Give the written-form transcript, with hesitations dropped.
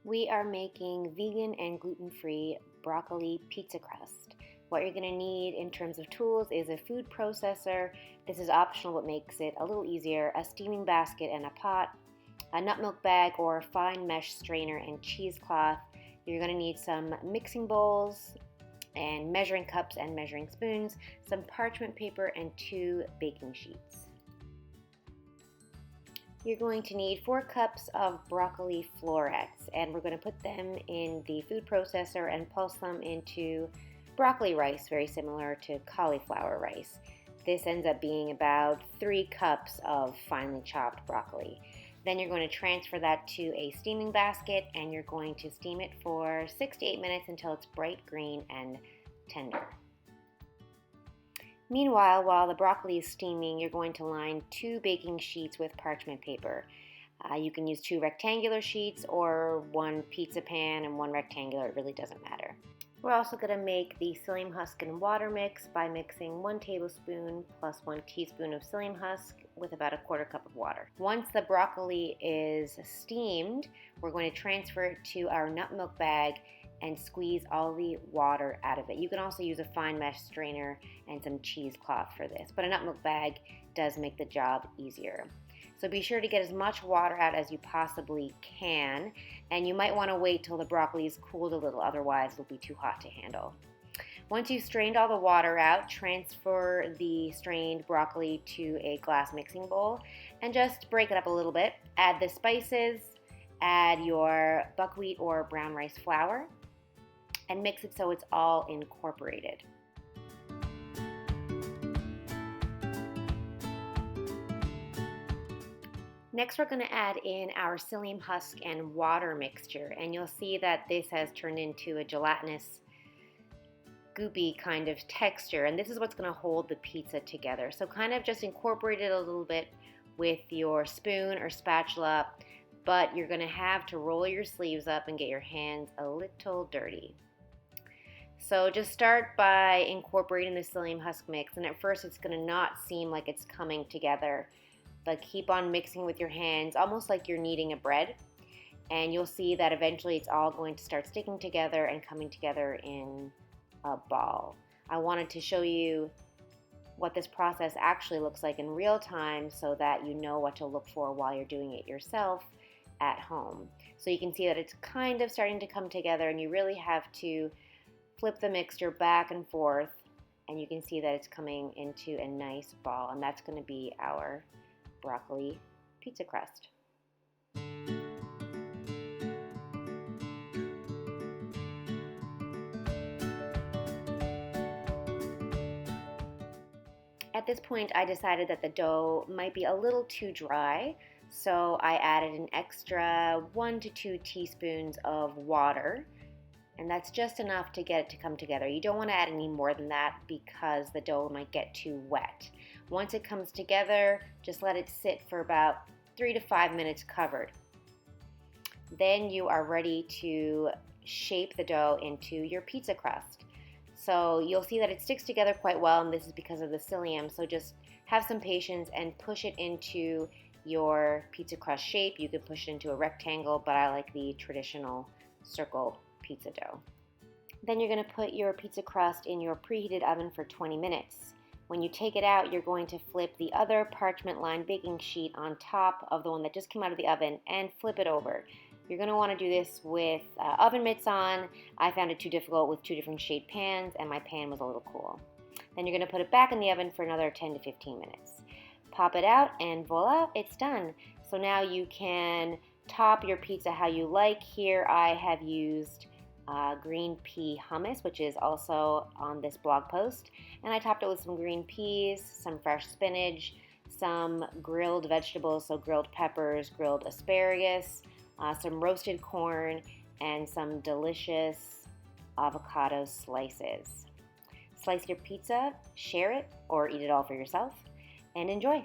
We are making vegan and gluten-free broccoli pizza crust. What you're going to need in terms of tools is a food processor. This is optional but makes it a little easier. A steaming basket and a pot, a nut milk bag or fine mesh strainer and cheesecloth. You're going to need some mixing bowls and measuring cups and measuring spoons, some parchment paper and 2 baking sheets. You're going to need 4 cups of broccoli florets, and we're going to put them in the food processor and pulse them into broccoli rice, very similar to cauliflower rice. This ends up being about 3 cups of finely chopped broccoli. Then you're going to transfer that to a steaming basket, and you're going to steam it for 6 to 8 minutes until it's bright green and tender. Meanwhile, while the broccoli is steaming, you're going to line 2 baking sheets with parchment paper. You can use 2 rectangular sheets or 1 pizza pan and 1 rectangular, it really doesn't matter. We're also going to make the psyllium husk and water mix by mixing 1 tablespoon plus 1 teaspoon of psyllium husk with about a 1/4 cup of water. Once the broccoli is steamed, we're going to transfer it to our nut milk bag and squeeze all the water out of it. You can also use a fine mesh strainer and some cheesecloth for this, but a nut milk bag does make the job easier. So be sure to get as much water out as you possibly can, and you might want to wait till the broccoli is cooled a little, otherwise it'll be too hot to handle. Once you've strained all the water out, transfer the strained broccoli to a glass mixing bowl and just break it up a little bit. Add the spices, add your buckwheat or brown rice flour, and mix it so it's all incorporated. Next, we're going to add in our psyllium husk and water mixture, and you'll see that this has turned into a gelatinous, goopy kind of texture, and this is what's going to hold the pizza together. So kind of just incorporate it a little bit with your spoon or spatula, but you're going to have to roll your sleeves up and get your hands a little dirty. So just start by incorporating the psyllium husk mix, and at first it's going to not seem like it's coming together, but keep on mixing with your hands almost like you're kneading a bread, and you'll see that eventually it's all going to start sticking together and coming together in a ball. I wanted to show you what this process actually looks like in real time so that you know what to look for while you're doing it yourself at home. So you can see that it's kind of starting to come together, and you really have to flip the mixture back and forth, and you can see that it's coming into a nice ball, and that's going to be our broccoli pizza crust. At this point, I decided that the dough might be a little too dry, so I added an extra 1 to 2 teaspoons of water, and that's just enough to get it to come together. You don't want to add any more than that because the dough might get too wet. Once it comes together, just let it sit for about 3 to 5 minutes covered. Then you are ready to shape the dough into your pizza crust. So you'll see that it sticks together quite well, and this is because of the psyllium, so just have some patience and push it into your pizza crust shape. You could push it into a rectangle, but I like the traditional circle pizza dough. Then you're going to put your pizza crust in your preheated oven for 20 minutes. When you take it out, you're going to flip the other parchment-lined baking sheet on top of the one that just came out of the oven and flip it over. You're going to want to do this with oven mitts on. I found it too difficult with 2 different shaped pans, and my pan was a little cool. Then you're going to put it back in the oven for another 10 to 15 minutes. Pop it out, and voila, it's done. So now you can top your pizza how you like. Here I have used green pea hummus, which is also on this blog post, and I topped it with some green peas, some fresh spinach, some grilled vegetables, so grilled peppers, grilled asparagus, some roasted corn, and some delicious avocado slices. Slice your pizza, share it, or eat it all for yourself, and enjoy.